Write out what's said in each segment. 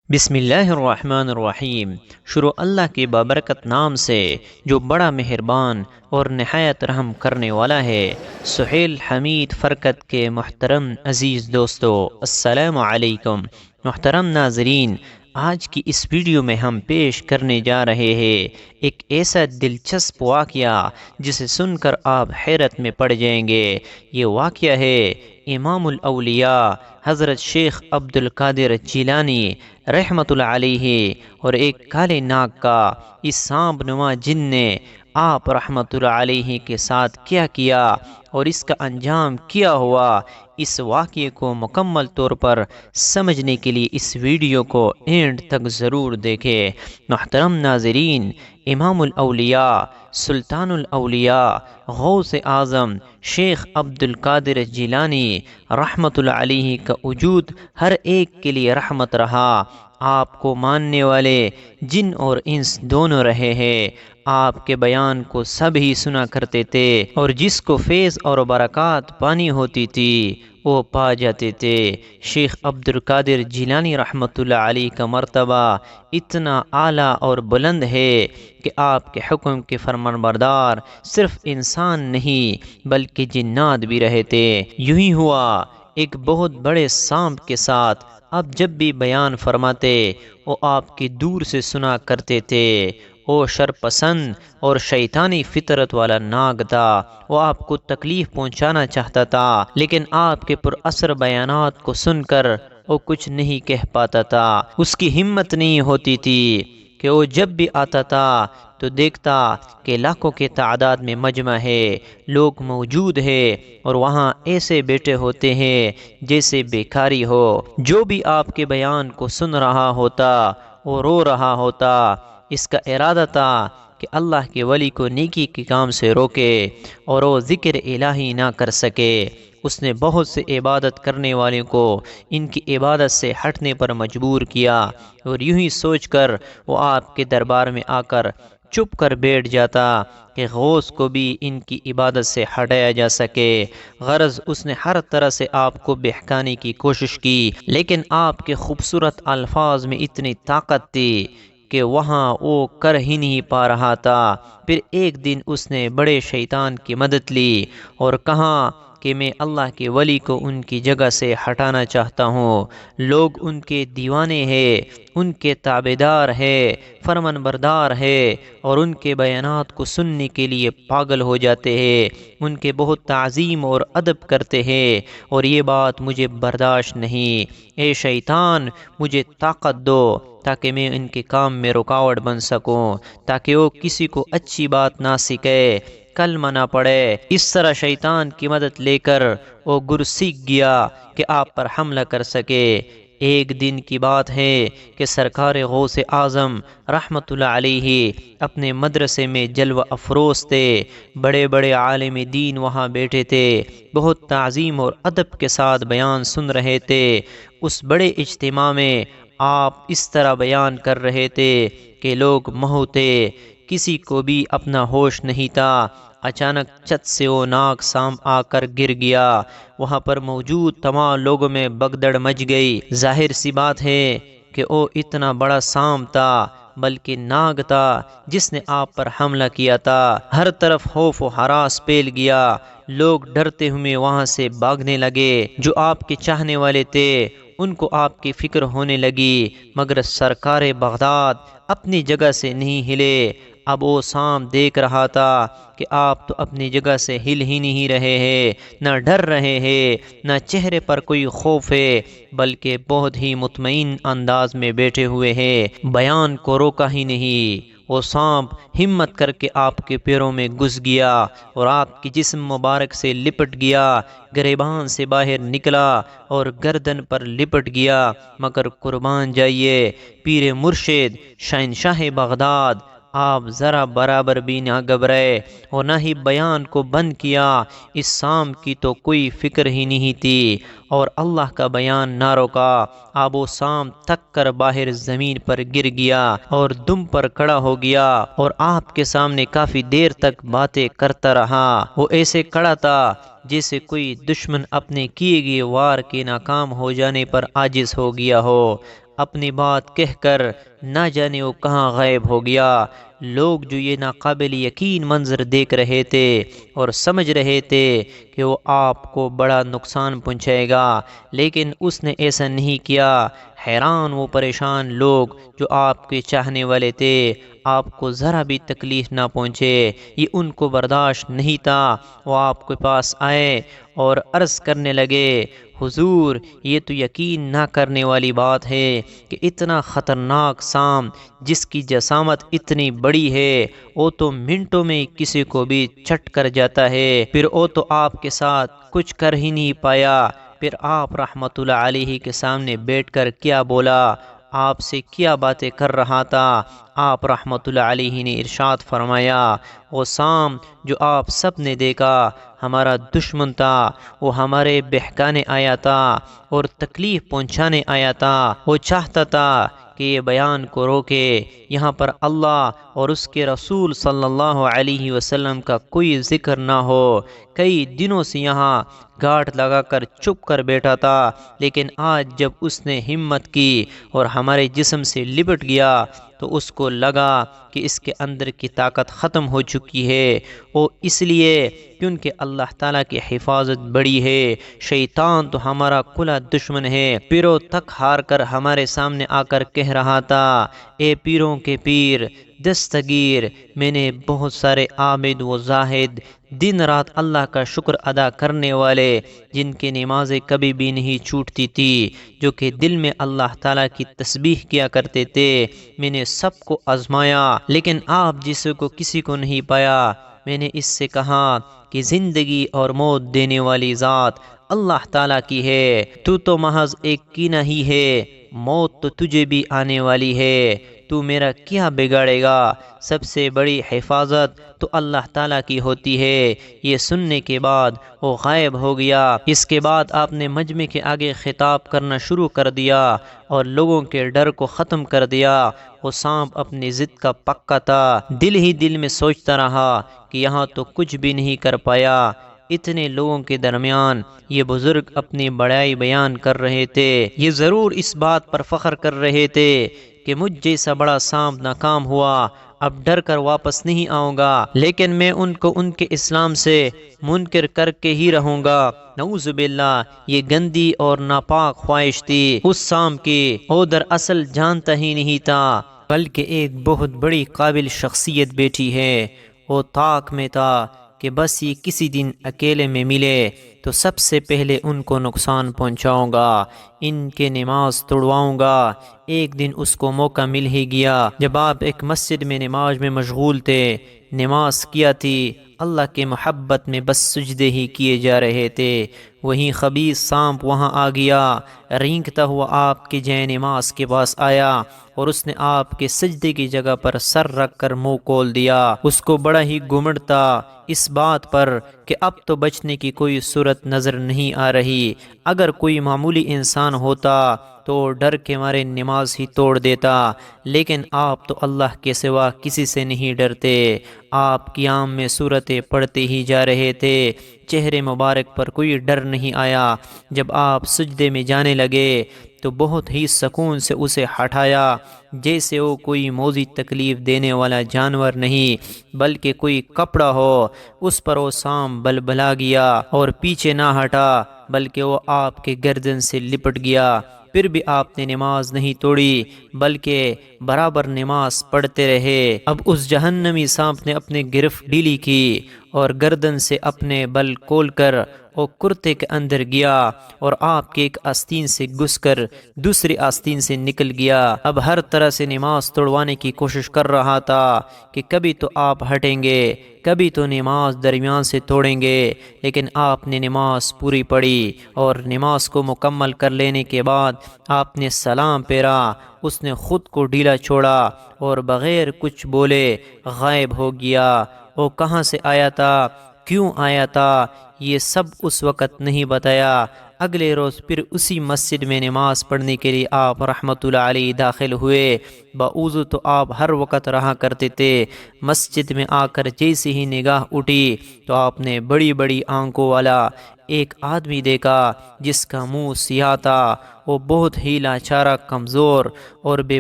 بسم اللہ الرحمن الرحیم۔ شروع اللہ کے بابرکت نام سے جو بڑا مہربان اور نہایت رحم کرنے والا ہے۔ سہیل حمید فرقت کے محترم عزیز دوستو، السلام علیکم۔ محترم ناظرین، آج کی اس ویڈیو میں ہم پیش کرنے جا رہے ہیں ایک ایسا دلچسپ واقعہ جسے سن کر آپ حیرت میں پڑ جائیں گے۔ یہ واقعہ ہے امام الاولیاء حضرت شیخ عبد القادر جیلانی رحمت اللہ علیہ اور ایک کالے ناگ کا اس سانپ نما جن نے آپ رحمت اللہ علیہ کے ساتھ کیا کیا اور اس کا انجام کیا ہوا۔ اس واقعے کو مکمل طور پر سمجھنے کے لیے اس ویڈیو کو اینڈ تک ضرور دیکھیں۔ محترم ناظرین، امام الاولیاء، سلطان الاولیاء، غوث اعظم شیخ عبد القادر جیلانی رحمت اللہ علیہ کا وجود ہر ایک کے لیے رحمت رہا۔ آپ کو ماننے والے جن اور انس دونوں رہے ہیں۔ آپ کے بیان کو سب ہی سنا کرتے تھے اور جس کو فیض اور برکات پانی ہوتی تھی وہ پا جاتے تھے۔ شیخ عبد القادر جیلانی رحمت اللہ علیہ کا مرتبہ اتنا اعلیٰ اور بلند ہے کہ آپ کے حکم کے فرمان بردار صرف انسان نہیں بلکہ جنات بھی رہے تھے۔ یوں ہی ہوا، ایک بہت بڑے سانپ کے ساتھ آپ جب بھی بیان فرماتے وہ آپ کی دور سے سنا کرتے تھے۔ وہ شرپسند اور شیطانی فطرت والا ناگ تھا۔ وہ آپ کو تکلیف پہنچانا چاہتا تھا، لیکن آپ کے پر اثر بیانات کو سن کر وہ کچھ نہیں کہہ پاتا تھا۔ اس کی ہمت نہیں ہوتی تھی کہ وہ جب بھی آتا تھا تو دیکھتا کہ لاکھوں کے تعداد میں مجمع ہے، لوگ موجود ہے اور وہاں ایسے بیٹھے ہوتے ہیں جیسے بیکاری ہو۔ جو بھی آپ کے بیان کو سن رہا ہوتا وہ رو رہا ہوتا۔ اس کا ارادہ تھا کہ اللہ کے ولی کو نیکی کے کام سے روکے اور وہ ذکر الہی نہ کر سکے۔ اس نے بہت سے عبادت کرنے والوں کو ان کی عبادت سے ہٹنے پر مجبور کیا اور یوں ہی سوچ کر وہ آپ کے دربار میں آ کر چپ کر بیٹھ جاتا کہ غوث کو بھی ان کی عبادت سے ہٹایا جا سکے۔ غرض اس نے ہر طرح سے آپ کو بہکانے کی کوشش کی، لیکن آپ کے خوبصورت الفاظ میں اتنی طاقت تھی کہ وہاں وہ کر ہی نہیں پا رہا تھا۔ پھر ایک دن اس نے بڑے شیطان کی مدد لی اور کہا کہ میں اللہ کے ولی کو ان کی جگہ سے ہٹانا چاہتا ہوں۔ لوگ ان کے دیوانے ہیں، ان کے تابعدار ہیں، فرمان بردار ہیں اور ان کے بیانات کو سننے کے لیے پاگل ہو جاتے ہیں، ان کے بہت تعظیم اور ادب کرتے ہیں اور یہ بات مجھے برداشت نہیں۔ اے شیطان، مجھے طاقت دو تاکہ میں ان کے کام میں رکاوٹ بن سکوں، تاکہ وہ کسی کو اچھی بات نہ سکھے، کلمہ نہ پڑے۔ اس طرح شیطان کی مدد لے کر وہ گر سیکھ گیا کہ آپ پر حملہ کر سکے۔ ایک دن کی بات ہے کہ سرکار غوث اعظم رحمت اللہ علیہ اپنے مدرسے میں جلوہ افروز تھے۔ بڑے بڑے عالم دین وہاں بیٹھے تھے، بہت تعظیم اور ادب کے ساتھ بیان سن رہے تھے۔ اس بڑے اجتماع میں آپ اس طرح بیان کر رہے تھے کہ لوگ محو تھے، کسی کو بھی اپنا ہوش نہیں تھا۔ اچانک چھت سے وہ ناگ سانپ آ کر گر گیا۔ وہاں پر موجود تمام لوگوں میں بگدڑ مچ گئی۔ ظاہر سی بات ہے کہ وہ اتنا بڑا سانپ تھا بلکہ ناگ تھا جس نے آپ پر حملہ کیا تھا۔ ہر طرف خوف و ہراس پھیل گیا، لوگ ڈرتے ہوئے وہاں سے بھاگنے لگے۔ جو آپ کے چاہنے والے تھے ان کو آپ کی فکر ہونے لگی، مگر سرکار بغداد اپنی جگہ سے نہیں ہلے۔ اب وہ سانپ دیکھ رہا تھا کہ آپ تو اپنی جگہ سے ہل ہی نہیں رہے ہیں، نہ ڈر رہے ہیں، نہ چہرے پر کوئی خوف ہے، بلکہ بہت ہی مطمئن انداز میں بیٹھے ہوئے ہیں۔ بیان کو روکا ہی نہیں۔ وہ سانپ ہمت کر کے آپ کے پیروں میں گھس گیا اور آپ کے جسم مبارک سے لپٹ گیا، گریبان سے باہر نکلا اور گردن پر لپٹ گیا۔ مگر قربان جائیے پیر مرشد شہنشاہ بغداد، آپ ذرا برابر بھی نہ گھبرائے اور نہ ہی بیان کو بند کیا۔ اس سانپ کی تو کوئی فکر ہی نہیں تھی اور اللہ کا بیان نہ روکا۔ اب وہ سانپ تھک کر باہر زمین پر گر گیا اور دم پر کھڑا ہو گیا اور آپ کے سامنے کافی دیر تک باتیں کرتا رہا۔ وہ ایسے کھڑا تھا جیسے کوئی دشمن اپنے کیے گئے وار کے ناکام ہو جانے پر عاجز ہو گیا ہو۔ اپنی بات کہہ کر نہ جانے وہ کہاں غائب ہو گیا۔ لوگ جو یہ ناقابل یقین منظر دیکھ رہے تھے اور سمجھ رہے تھے کہ وہ آپ کو بڑا نقصان پہنچائے گا، لیکن اس نے ایسا نہیں کیا۔ حیران وہ پریشان لوگ جو آپ کے چاہنے والے تھے، آپ کو ذرا بھی تکلیف نہ پہنچے، یہ ان کو برداشت نہیں تھا۔ وہ آپ کے پاس آئے اور عرض کرنے لگے، حضور یہ تو یقین نہ کرنے والی بات ہے کہ اتنا خطرناک سام جس کی جسامت اتنی بڑی ہے، وہ تو منٹوں میں کسی کو بھی چٹ کر جاتا ہے، پھر وہ تو آپ کے ساتھ کچھ کر ہی نہیں پایا۔ پھر آپ رحمت اللہ علیہ کے سامنے بیٹھ کر کیا بولا، آپ سے کیا باتیں کر رہا تھا۔ آپ رحمت اللہ علیہ نے ارشاد فرمایا، وہ سام جو آپ سب نے دیکھا ہمارا دشمن تھا، وہ ہمارے بہکانے آیا تھا اور تکلیف پہنچانے آیا تھا۔ وہ چاہتا تھا کہ یہ بیان کو روکے، یہاں پر اللہ اور اس کے رسول صلی اللہ علیہ وسلم کا کوئی ذکر نہ ہو۔ کئی دنوں سے یہاں گاٹھ لگا کر چپ کر بیٹھا تھا، لیکن آج جب اس نے ہمت کی اور ہمارے جسم سے لپٹ گیا تو اس کو لگا کہ اس کے اندر کی طاقت ختم ہو چکی ہے۔ وہ اس لیے کیونکہ اللہ تعالیٰ کی حفاظت بڑی ہے، شیطان تو ہمارا کھلا دشمن ہے۔ پیروں تک ہار کر ہمارے سامنے آ کر کہہ رہا تھا، اے پیروں کے پیر دستگیر، میں نے بہت سارے عابد و زاہد، دن رات اللہ کا شکر ادا کرنے والے، جن کی نمازیں کبھی بھی نہیں چھوٹتی تھی، جو کہ دل میں اللہ تعالیٰ کی تسبیح کیا کرتے تھے، میں نے سب کو آزمایا، لیکن آپ جیسے کو کسی کو نہیں پایا۔ میں نے اس سے کہا کہ زندگی اور موت دینے والی ذات اللہ تعالیٰ کی ہے، تو محض ایک کینہ ہی ہے، موت تو تجھے بھی آنے والی ہے، تو میرا کیا بگاڑے گا؟ سب سے بڑی حفاظت تو اللہ تعالیٰ کی ہوتی ہے۔ یہ سننے کے بعد وہ غائب ہو گیا۔ اس کے بعد آپ نے مجمع کے آگے خطاب کرنا شروع کر دیا اور لوگوں کے ڈر کو ختم کر دیا۔ وہ سانپ اپنی ضد کا پکا تھا، دل ہی دل میں سوچتا رہا کہ یہاں تو کچھ بھی نہیں کر پایا۔ اتنے لوگوں کے درمیان یہ بزرگ اپنی بڑائی بیان کر رہے تھے، یہ ضرور اس بات پر فخر کر رہے تھے کہ مجھ جیسا بڑا سانپ ناکام ہوا، اب ڈر کر واپس نہیں آؤں گا، لیکن میں ان کو ان کے اسلام سے منکر کر کے ہی رہوں گا۔ نعوذ باللہ، یہ گندی اور ناپاک خواہش تھی اس سانپ کی۔ وہ دراصل جانتا ہی نہیں تھا بلکہ ایک بہت بڑی قابل شخصیت بیٹھی ہے۔ وہ طاق میں تھا کہ بس یہ کسی دن اکیلے میں ملے تو سب سے پہلے ان کو نقصان پہنچاؤں گا، ان کے نماز توڑواؤں گا۔ ایک دن اس کو موقع مل ہی گیا جب آپ ایک مسجد میں نماز میں مشغول تھے، نماز کیا تھی، اللہ کے محبت میں بس سجدے ہی کیے جا رہے تھے، وہیں خبیث سانپ وہاں آ گیا، رینگتا ہوا آپ کے جائے نماز کے پاس آیا اور اس نے آپ کے سجدے کی جگہ پر سر رکھ کر منہ کھول دیا۔ اس کو بڑا ہی گمنڈ تھا اس بات پر کہ اب تو بچنے کی کوئی صورت نظر نہیں آ رہی۔ اگر کوئی معمولی انسان ہوتا تو ڈر کے مارے نماز ہی توڑ دیتا، لیکن آپ تو اللہ کے سوا کسی سے نہیں ڈرتے۔ آپ قیام میں سورتیں پڑھتے ہی جا رہے تھے، چہرے مبارک پر کوئی ڈر نہیں آیا۔ جب آپ سجدے میں جانے لگے تو بہت ہی سکون سے اسے ہٹایا، جیسے وہ کوئی موذی تکلیف دینے والا جانور نہیں بلکہ کوئی کپڑا ہو۔ اس پر وہ سانپ بلبلا گیا اور پیچھے نہ ہٹا بلکہ وہ آپ کے گردن سے لپٹ گیا۔ پھر بھی آپ نے نماز نہیں توڑی بلکہ برابر نماز پڑھتے رہے۔ اب اس جہنمی سانپ نے اپنی گرفت ڈھیلی کی اور گردن سے اپنے بل کھول کر وہ کرتے کے اندر گیا اور آپ کے ایک آستین سے گھس کر دوسری آستین سے نکل گیا۔ اب ہر طرح سے نماز توڑوانے کی کوشش کر رہا تھا کہ کبھی تو آپ ہٹیں گے، کبھی تو نماز درمیان سے توڑیں گے، لیکن آپ نے نماز پوری پڑھی اور نماز کو مکمل کر لینے کے بعد آپ نے سلام پھیرا۔ اس نے خود کو ڈھیلا چھوڑا اور بغیر کچھ بولے غائب ہو گیا۔ وہ کہاں سے آیا تھا، کیوں آیا تھا، یہ سب اس وقت نہیں بتایا۔ اگلے روز پھر اسی مسجد میں نماز پڑھنے کے لیے آپ رحمۃ اللہ علیہ داخل ہوئے۔ باوضو تو آپ ہر وقت رہا کرتے تھے۔ مسجد میں آ کر جیسے ہی نگاہ اٹھی تو آپ نے بڑی بڑی آنکھوں والا ایک آدمی دیکھا جس کا منہ سیاہ تھا۔ وہ بہت ہی لاچارا، کمزور اور بے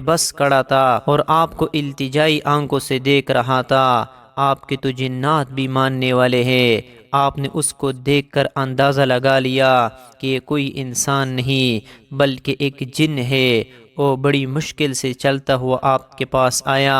بس کھڑا تھا اور آپ کو التجائی آنکھوں سے دیکھ رہا تھا۔ آپ کے تو جنات بھی ماننے والے ہیں۔ آپ نے اس کو دیکھ کر اندازہ لگا لیا کہ یہ کوئی انسان نہیں بلکہ ایک جن ہے۔ وہ بڑی مشکل سے چلتا ہوا آپ کے پاس آیا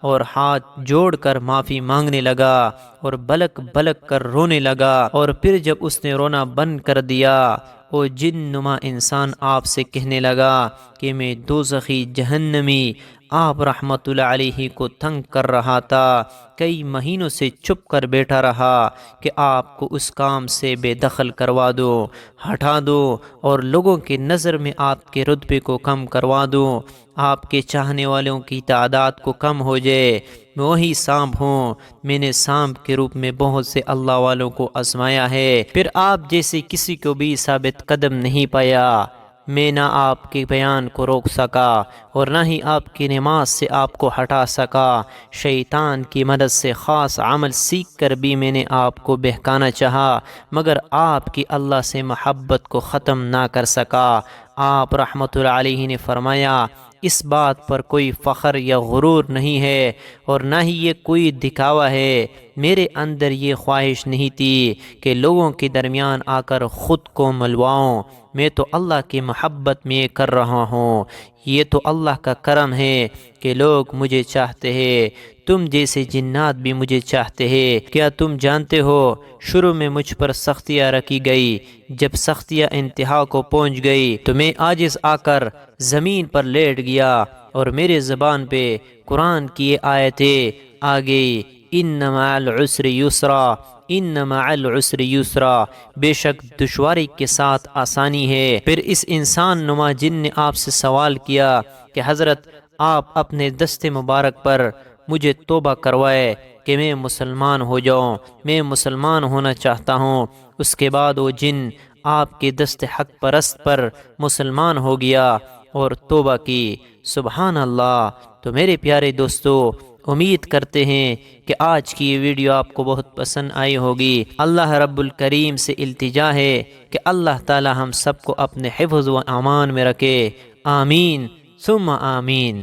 اور ہاتھ جوڑ کر معافی مانگنے لگا اور بلک بلک کر رونے لگا، اور پھر جب اس نے رونا بند کر دیا، وہ جن نما انسان آپ سے کہنے لگا کہ میں دوزخی جہنمی آپ رحمت اللہ علیہ کو تنگ کر رہا تھا، کئی مہینوں سے چھپ کر بیٹھا رہا کہ آپ کو اس کام سے بے دخل کروا دو، ہٹا دو اور لوگوں کی نظر میں آپ کے رتبے کو کم کروا دو، آپ کے چاہنے والوں کی تعداد کو کم ہو جائے۔ میں وہی سانپ ہوں، میں نے سانپ کے روپ میں بہت سے اللہ والوں کو آزمایا ہے، پھر آپ جیسے کسی کو بھی ثابت قدم نہیں پایا۔ میں نہ آپ کے بیان کو روک سکا اور نہ ہی آپ کی نماز سے آپ کو ہٹا سکا۔ شیطان کی مدد سے خاص عمل سیکھ کر بھی میں نے آپ کو بہکانا چاہا، مگر آپ کی اللہ سے محبت کو ختم نہ کر سکا۔ آپ رحمت اللہ علیہ نے فرمایا، اس بات پر کوئی فخر یا غرور نہیں ہے اور نہ ہی یہ کوئی دکھاوا ہے۔ میرے اندر یہ خواہش نہیں تھی کہ لوگوں کے درمیان آ کر خود کو ملواؤں، میں تو اللہ کی محبت میں یہ کر رہا ہوں۔ یہ تو اللہ کا کرم ہے کہ لوگ مجھے چاہتے ہیں، تم جیسے جنات بھی مجھے چاہتے ہیں۔ کیا تم جانتے ہو شروع میں مجھ پر سختیاں رکھی گئی، جب سختیاں انتہا کو پہنچ گئی تو میں عاجز آ کر زمین پر لیٹ گیا اور میرے زبان پہ قرآن کی آیتیں آ گئی، ان مع العسر یسرا، ان مع العسر یسرا، بے شک دشواری کے ساتھ آسانی ہے۔ پھر اس انسان نما جن نے آپ سے سوال کیا کہ حضرت آپ اپنے دست مبارک پر مجھے توبہ کروائے کہ میں مسلمان ہو جاؤں، میں مسلمان ہونا چاہتا ہوں۔ اس کے بعد وہ جن آپ کے دست حق پرست پر مسلمان ہو گیا اور توبہ کی۔ سبحان اللہ۔ تو میرے پیارے دوستو، امید کرتے ہیں کہ آج کی یہ ویڈیو آپ کو بہت پسند آئی ہوگی۔ اللہ رب الکریم سے التجا ہے کہ اللہ تعالی ہم سب کو اپنے حفظ و امان میں رکھے۔ آمین ثم آمین۔